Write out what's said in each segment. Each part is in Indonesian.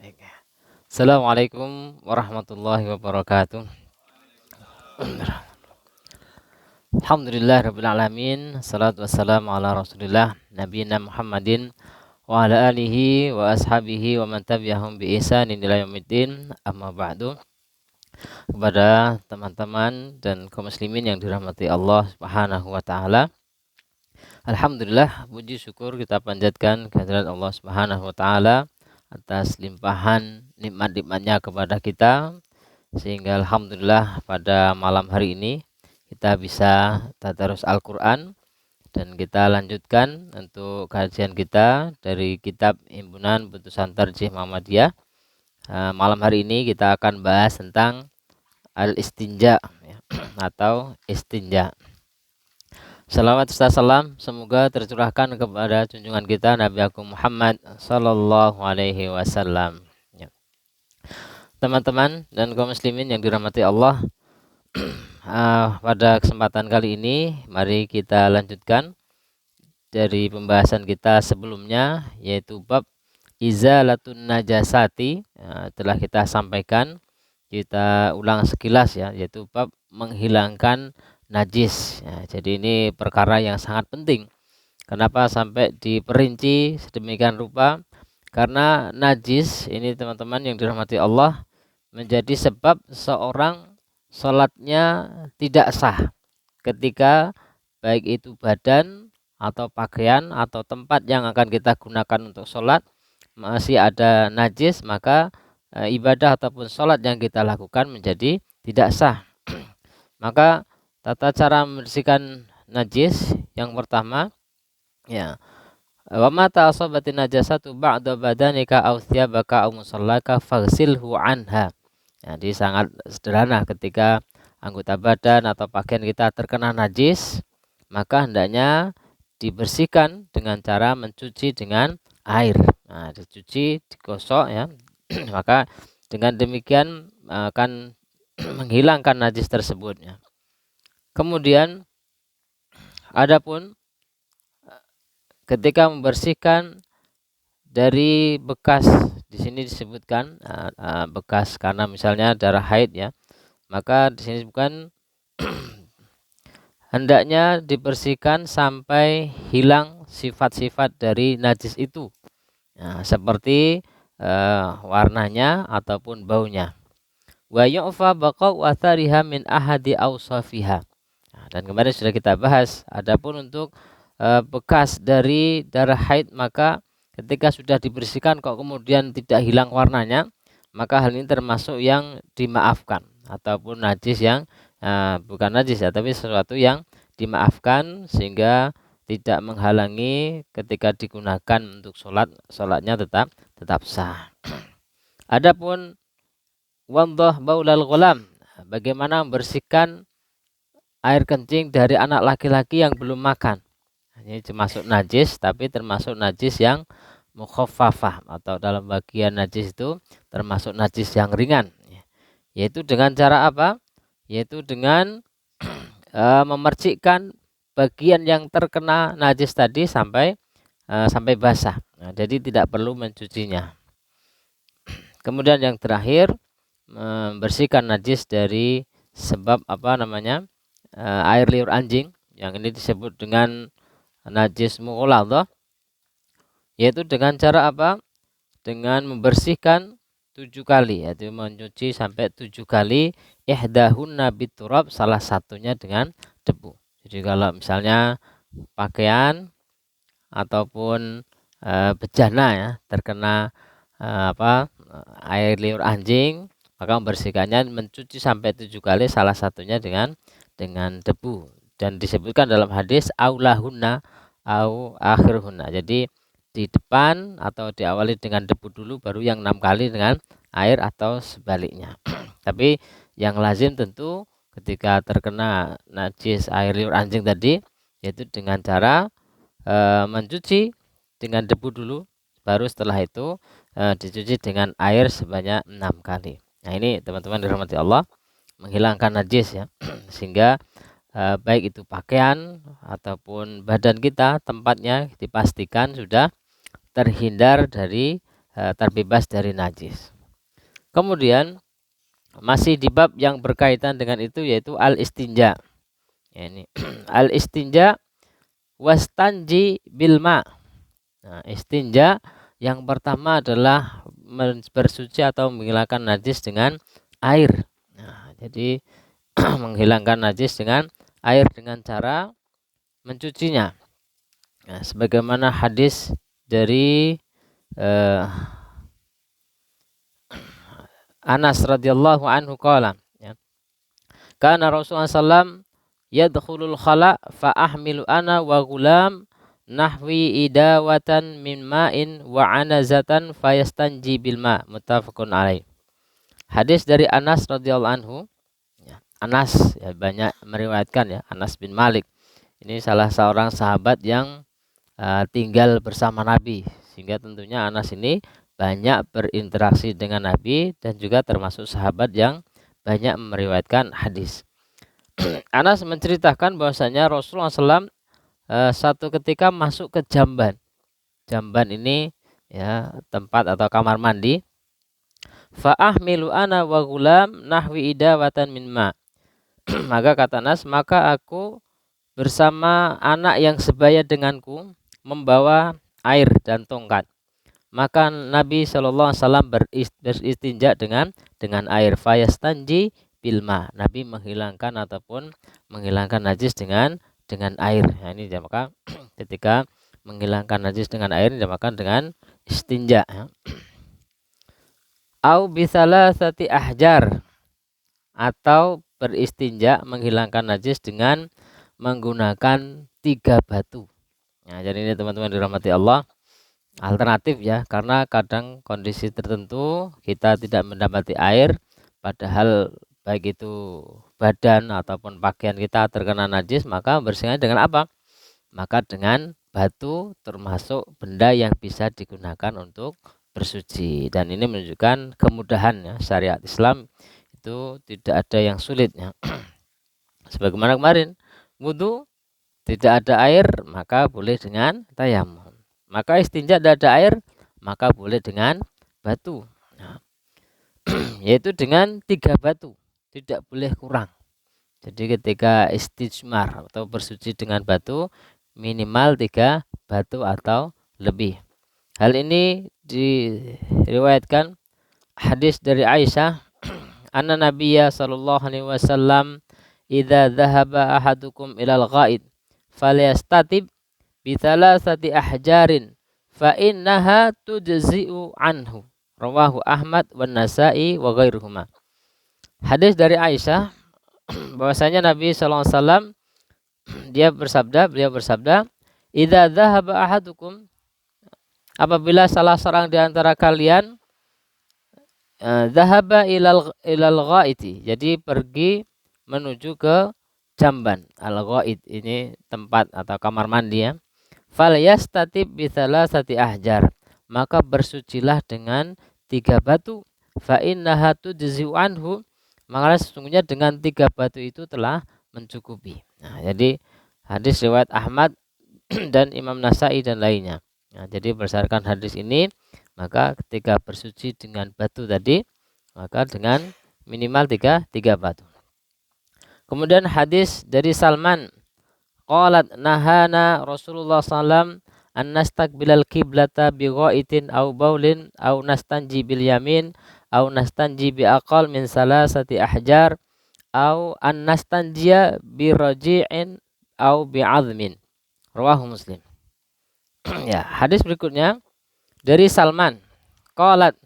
Assalamualaikum warahmatullahi wabarakatuh. Alhamdulillah rabbil alamin. Salatu wassalamu ala Rasulillah nabiyina Muhammadin wa ala alihi wa ashabihi wa man tabi'ahum bi ihsanin ila yaumiddin. Amma ba'du. Kepada teman-teman dan kaum muslimin yang dirahmati Allah Subhanahu wa taala. Alhamdulillah, puji syukur kita panjatkan kehadirat Allah Subhanahu wa taala atas limpahan nikmat-nikmatnya kepada kita, sehingga alhamdulillah pada malam hari ini kita bisa tadarus Al-Quran, dan kita lanjutkan untuk kajian kita dari kitab Himpunan Putusan Tarjih Muhammadiyah. Malam hari ini kita akan bahas tentang al-istinja atau istinja. Salawat serta salam semoga tercurahkan kepada junjungan kita Nabi Agung Muhammad Sallallahu Alaihi Wasallam. Teman-teman dan kaum muslimin yang dirahmati Allah, pada kesempatan kali ini mari kita lanjutkan dari pembahasan kita sebelumnya, yaitu bab izalatun najasati. Telah kita sampaikan, kita ulang sekilas ya, yaitu bab menghilangkan najis. Jadi ini perkara yang sangat penting. Kenapa sampai diperinci sedemikian rupa? Karena najis ini, teman-teman yang dirahmati Allah, menjadi sebab seorang sholatnya tidak sah ketika baik itu badan atau pakaian atau tempat yang akan kita gunakan untuk sholat masih ada najis, maka ibadah ataupun sholat yang kita lakukan menjadi tidak sah. Maka tata cara membersihkan najis yang pertama, ya, wa mata asabatin najasatu ba'da badanika aw thiyabaka aw musallaka faghsilhu anha. Jadi sangat sederhana, ketika anggota badan atau pakaian kita terkena najis, maka hendaknya dibersihkan dengan cara mencuci dengan air. Dicuci, digosok ya. Maka dengan demikian akan menghilangkan najis tersebut ya. Kemudian adapun ketika membersihkan dari bekas, di sini disebutkan bekas karena misalnya darah haid ya, maka di sini disebutkan hendaknya dibersihkan sampai hilang sifat-sifat dari najis itu, seperti warnanya ataupun baunya. Wa yu'fa baqa'u athariha min ahadi awsafiha. Dan kemarin sudah kita bahas, adapun untuk bekas dari darah haid, maka ketika sudah dibersihkan kok kemudian tidak hilang warnanya, maka hal ini termasuk yang dimaafkan, ataupun najis yang bukan najis ya, tapi sesuatu yang dimaafkan sehingga tidak menghalangi ketika digunakan untuk sholatnya tetap sah. Adapun wadhah baulal ghulam, bagaimana membersihkan air kencing dari anak laki-laki yang belum makan. Ini termasuk najis, tapi termasuk najis yang mukhaffafah, atau dalam bagian najis itu termasuk najis yang ringan, yaitu dengan cara apa? Yaitu dengan memercikkan bagian yang terkena najis tadi sampai basah. Jadi tidak perlu mencucinya. Kemudian yang terakhir, membersihkan najis dari sebab air liur anjing, yang ini disebut dengan najis mughladhah, yaitu dengan cara apa? Dengan membersihkan 7 kali, yaitu mencuci sampai 7 kali, ihdahunna biturab, salah satunya dengan debu. Jadi kalau misalnya pakaian ataupun bejana ya terkena air liur anjing, maka membersihkannya mencuci sampai 7 kali, salah satunya dengan debu. Dan disebutkan dalam hadis aulahunna au akhirhunna. Jadi di depan atau diawali dengan debu dulu, baru yang 6 kali dengan air atau sebaliknya. Tapi yang lazim tentu ketika terkena najis air liur anjing tadi, yaitu dengan cara mencuci dengan debu dulu, baru setelah itu dicuci dengan air sebanyak 6 kali. Nah ini teman-teman dirahmati Allah, menghilangkan najis ya, sehingga baik itu pakaian ataupun badan kita, tempatnya dipastikan sudah terhindar dari terbebas dari najis. Kemudian masih di bab yang berkaitan dengan itu, yaitu al-istinja. Ya, ini al-istinja wastanji bilma. Nah, istinja yang pertama adalah bersuci atau menghilangkan najis dengan air. Nah, jadi menghilangkan najis dengan air dengan cara mencucinya. Nah, sebagaimana hadis dari Anas radhiyallahu anhu qala, ya. Kana Rasulullah sallam yadkhulul khala fa ahmilu ana wa gulam nahwi idawatan min ma'in wa anazatan fayastanji bil ma, muttafaqun alaih. Hadis dari Anas radhiyallahu anhu, ya. Anas ya banyak meriwayatkan, ya, Anas bin Malik. Ini salah seorang sahabat yang tinggal bersama Nabi, sehingga tentunya Anas ini banyak berinteraksi dengan Nabi dan juga termasuk sahabat yang banyak meriwayatkan hadis. Anas menceritakan bahwasanya Rasulullah SAW satu ketika masuk ke jamban. Jamban ini, ya, tempat atau kamar mandi. Fa ahmilu ana wa gulam nahwi idawatan min ma. Maka kata Anas, maka aku bersama anak yang sebaya denganku membawa air dan tongkat. Maka Nabi SAW beristinja dengan air. Fayastanji bilma. Nabi menghilangkan ataupun menghilangkan najis dengan air. Nah, ini maka ketika menghilangkan najis dengan air dinamakan dengan istinja. Au bisalasati ahjar, atau beristinja menghilangkan najis dengan menggunakan 3 batu. Nah, jadi ini teman-teman dirahmati Allah, alternatif, ya, karena kadang kondisi tertentu kita tidak mendapati air, padahal baik itu badan ataupun pakaian kita terkena najis, maka bersihnya dengan apa? Maka dengan batu, termasuk benda yang bisa digunakan untuk bersuci. Dan ini menunjukkan kemudahan, ya, syariat Islam itu tidak ada yang sulit, ya. Sebagaimana kemarin wudu tidak ada air, maka boleh dengan tayamum. Maka istinja tidak ada air, maka boleh dengan batu. Nah, yaitu dengan 3 batu, tidak boleh kurang. Jadi ketika istijmar atau bersuci dengan batu, minimal 3 batu atau lebih. Hal ini diriwayatkan hadis dari Aisyah, anna Nabiyya sallallahu alaihi wasallam idza dhahaba ahadukum ilal ghaid falyastatib bi thalathati ahjarin fa innaha tujzi'u anhu. Rawahu Ahmad wan Nasa'i wa ghairuhuma. Hadis dari Aisyah bahwasanya Nabi sallallahu alaihi wasallam beliau bersabda, idza dhahaba ahadukum, apabila salah seorang di antara kalian dhahaba ilal ghaiti, jadi pergi menuju ke jamban. Al-ghaid ini tempat atau kamar mandi, ya. Fal yastatib bi thalathati ahjar, maka bersucilah dengan 3 batu. Fa innaha tujzi'u anhu, maka sesungguhnya dengan 3 batu itu telah mencukupi. Nah, jadi hadis riwayat Ahmad dan Imam Nasa'i dan lainnya. Nah, jadi berdasarkan hadis ini, maka ketika bersuci dengan batu tadi, maka dengan minimal 3 batu. Kemudian hadis dari Salman, qalat nahana Rasulullah sallam an nastaqbilal qiblata bi ghaitin aw baulin aw nastanji bil yamin aw nastanji bi aqal min salasati ahjar aw an nastanjiya bi raji'in aw bi azmin. Rawahu Muslim. Ya, hadis berikutnya dari Salman, qalat,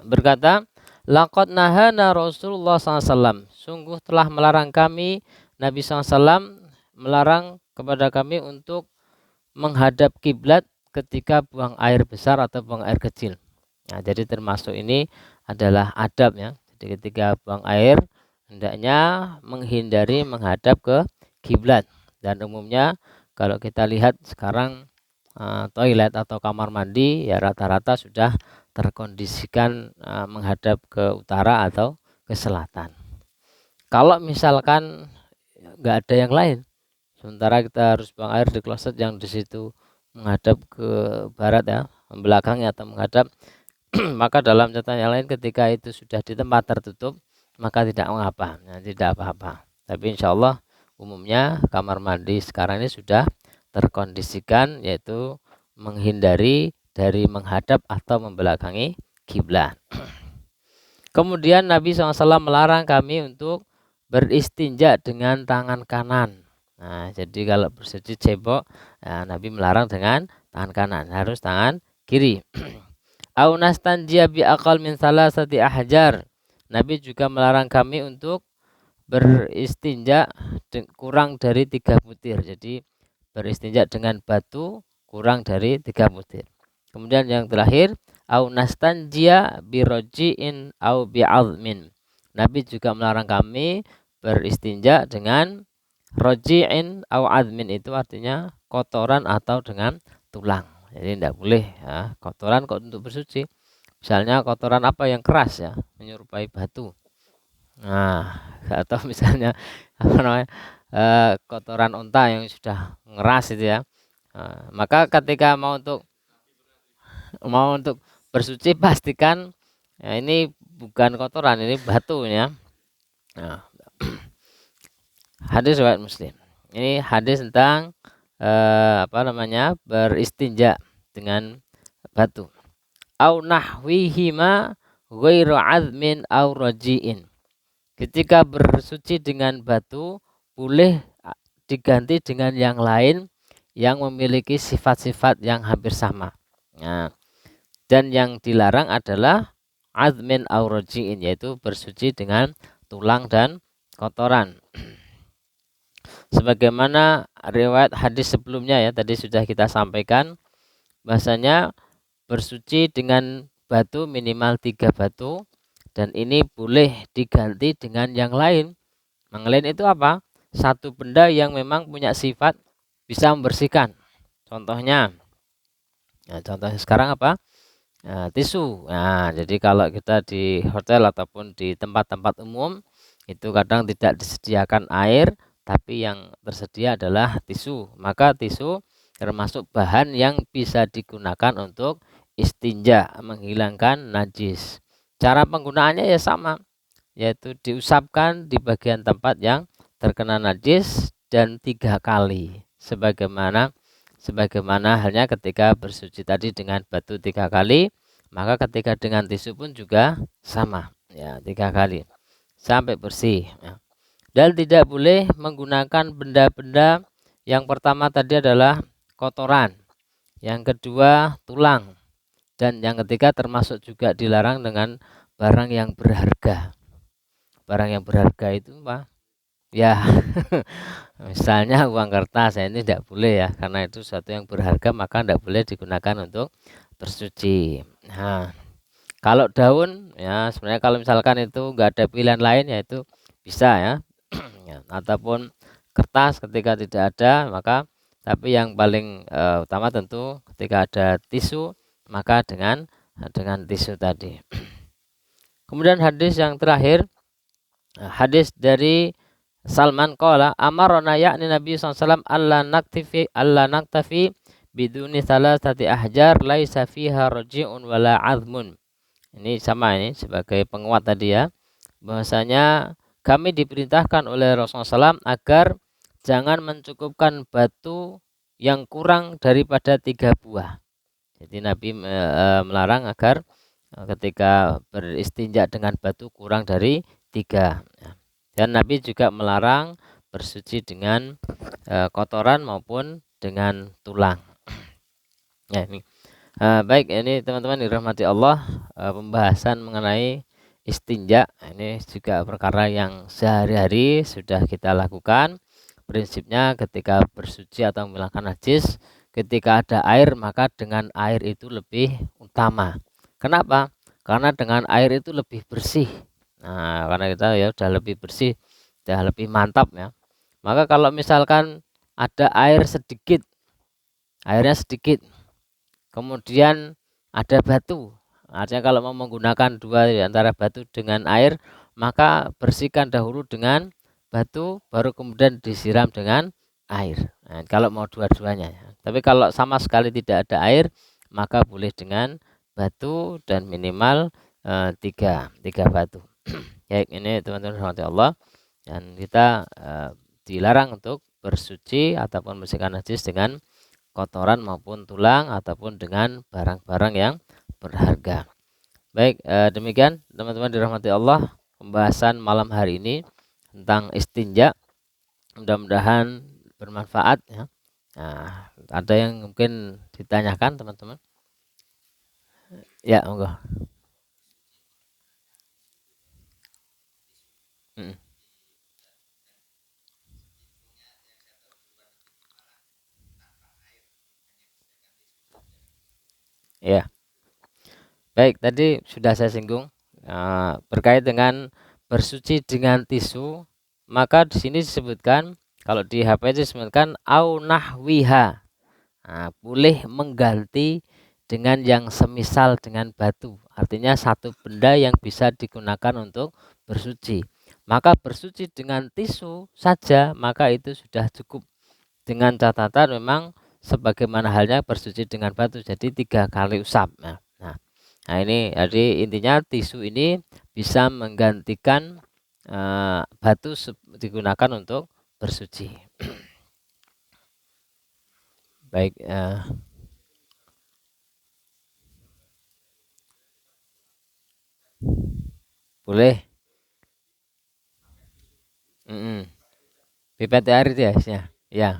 berkata, laqad nahana Rasulullah SAW, sungguh telah melarang kami Nabi SAW, melarang kepada kami untuk menghadap kiblat ketika buang air besar atau buang air kecil. Nah, jadi termasuk ini adalah adab, ya. Jadi ketika buang air hendaknya menghindari menghadap ke kiblat. Dan umumnya kalau kita lihat sekarang toilet atau kamar mandi, ya, rata-rata sudah terkondisikan menghadap ke utara atau ke selatan. Kalau misalkan nggak ada yang lain, sementara kita harus buang air di kloset yang di situ menghadap ke barat, ya, membelakangi atau menghadap, maka dalam catatan yang lain ketika itu sudah di tempat tertutup maka tidak mengapa, tidak apa-apa. Tapi insya Allah umumnya kamar mandi sekarang ini sudah terkondisikan, yaitu menghindari dari menghadap atau membelakangi kiblat. Kemudian Nabi SAW melarang kami untuk beristinja dengan tangan kanan. Nah, jadi kalau bersujud cebok, Nabi melarang dengan tangan kanan, harus tangan kiri. Au nastanjiya bi aqal min salasati ahjar. Nabi juga melarang kami untuk beristinja kurang dari 3 butir. Jadi beristinja dengan batu kurang dari 3 butir. Kemudian yang terakhir, au nastanjiya bi roji'in au bi azmin. Nabi juga melarang kami beristinja dengan roji'in au azmin, itu artinya kotoran atau dengan tulang. Jadi tidak boleh ya, kotoran kok untuk bersuci. Misalnya kotoran apa yang keras ya, menyerupai batu. Nah, atau misalnya apa namanya, kotoran unta yang sudah ngeras itu ya. Maka ketika mau untuk bersuci pastikan ya, ini bukan kotoran, ini batu ya. Nah, hadis riwayat Muslim. Ini hadis tentang beristinja dengan batu. Au nahwihima ghairu azmin au raji'in. Ketika bersuci dengan batu boleh diganti dengan yang lain yang memiliki sifat-sifat yang hampir sama. Nah, dan yang dilarang adalah azmin au raji'in, yaitu bersuci dengan tulang dan kotoran. Sebagaimana riwayat hadis sebelumnya ya, tadi sudah kita sampaikan bahasanya bersuci dengan batu minimal 3 batu, dan ini boleh diganti dengan yang lain. Yang lain itu apa? Satu benda yang memang punya sifat bisa membersihkan. Contohnya sekarang apa? Tisu. Nah, jadi kalau kita di hotel ataupun di tempat-tempat umum itu kadang tidak disediakan air, tapi yang tersedia adalah tisu. Maka tisu termasuk bahan yang bisa digunakan untuk istinja, menghilangkan najis. Cara penggunaannya ya sama, yaitu diusapkan di bagian tempat yang terkena najis dan 3 kali. Sebagaimana halnya ketika bersuci tadi dengan batu 3 kali, maka ketika dengan tisu pun juga sama ya, 3 kali sampai bersih ya. Dan tidak boleh menggunakan benda-benda, yang pertama tadi adalah kotoran, yang kedua tulang, dan yang ketiga termasuk juga dilarang dengan barang yang berharga. Barang yang berharga itu apa? Ya misalnya uang kertas, ini tidak boleh ya, karena itu sesuatu yang berharga, maka tidak boleh digunakan untuk bersuci. Nah, kalau daun ya, sebenarnya kalau misalkan itu nggak ada pilihan lain, yaitu bisa ya. Ataupun kertas ketika tidak ada, maka tapi yang paling utama tentu ketika ada tisu, maka dengan tisu tadi. Kemudian hadis yang terakhir, hadis dari Salman qala amarona yakni Nabi SAW alla naktafi biduni salasati ahjar laisa fiha raji'un wala azmun. Ini sama, ini sebagai penguat tadi ya, bahwasanya kami diperintahkan oleh Rasulullah SAW agar jangan mencukupkan batu yang kurang daripada 3 buah. Jadi Nabi melarang agar ketika beristinja dengan batu kurang dari 3. Dan Nabi juga melarang bersuci dengan kotoran maupun dengan tulang. Ya, ini. Baik, ini teman-teman dirahmati Allah, pembahasan mengenai istinja ini juga perkara yang sehari-hari sudah kita lakukan. Prinsipnya ketika bersuci atau menghilangkan najis, ketika ada air maka dengan air itu lebih utama. Kenapa? Karena dengan air itu lebih bersih. Nah, karena kita ya sudah lebih bersih, sudah lebih mantap ya. Maka kalau misalkan ada airnya sedikit, kemudian ada batu, artinya kalau mau menggunakan dua di antara batu dengan air, maka bersihkan dahulu dengan batu, baru kemudian disiram dengan air. Nah, kalau mau dua-duanya ya. Tapi kalau sama sekali tidak ada air, maka boleh dengan batu dan minimal tiga batu. Baik, ini teman-teman rahmati Allah, dan kita dilarang untuk bersuci ataupun membersihkan najis dengan kotoran maupun tulang ataupun dengan barang-barang yang berharga. Baik, demikian teman-teman dirahmati Allah, pembahasan malam hari ini tentang istinja. Mudah-mudahan bermanfaat ya. Nah, ada yang mungkin ditanyakan teman-teman? Ya, monggo. Mm, ya, baik, tadi sudah saya singgung berkait dengan bersuci dengan tisu, maka di sini disebutkan, kalau di HP disebutkan au nahwiha. Nah, boleh mengganti dengan yang semisal dengan batu, artinya satu benda yang bisa digunakan untuk bersuci. Maka bersuci dengan tisu saja, maka itu sudah cukup, dengan catatan memang sebagaimana halnya bersuci dengan batu, jadi 3 kali usap. Nah, ini jadi intinya tisu ini bisa menggantikan batu digunakan untuk bersuci. Baik, boleh. Pipet air itu ya, ya.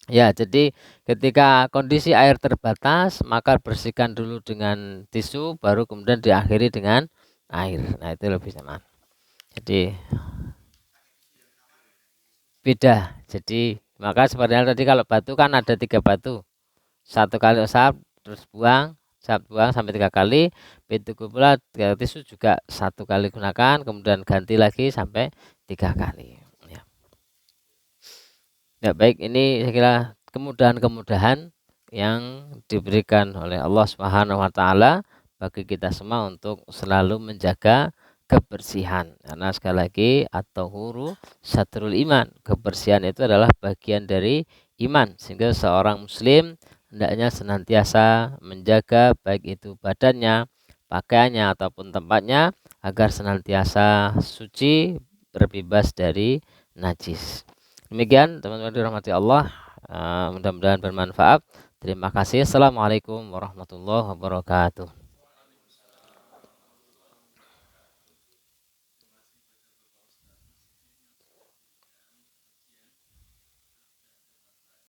Ya, jadi ketika kondisi air terbatas, maka bersihkan dulu dengan tisu, baru kemudian diakhiri dengan air. Nah, itu lebih aman. Jadi beda. Jadi maka sebenarnya tadi kalau batu kan ada 3 batu. 1 kali usap, terus buang sampai 3 kali. Begitu pula tisu juga 1 kali gunakan, kemudian ganti lagi sampai 3 kali. Ya, baik, ini saya kira kemudahan-kemudahan yang diberikan oleh Allah Subhanahu wa taala bagi kita semua untuk selalu menjaga kebersihan. Karena sekali lagi, at-tahuru satrul iman. Kebersihan itu adalah bagian dari iman, sehingga seorang muslim hendaknya senantiasa menjaga baik itu badannya, pakaiannya ataupun tempatnya agar senantiasa suci, berbebas dari najis. Demikian teman-teman dirahmati Allah, mudah-mudahan bermanfaat. Terima kasih. Assalamualaikum warahmatullahi wabarakatuh.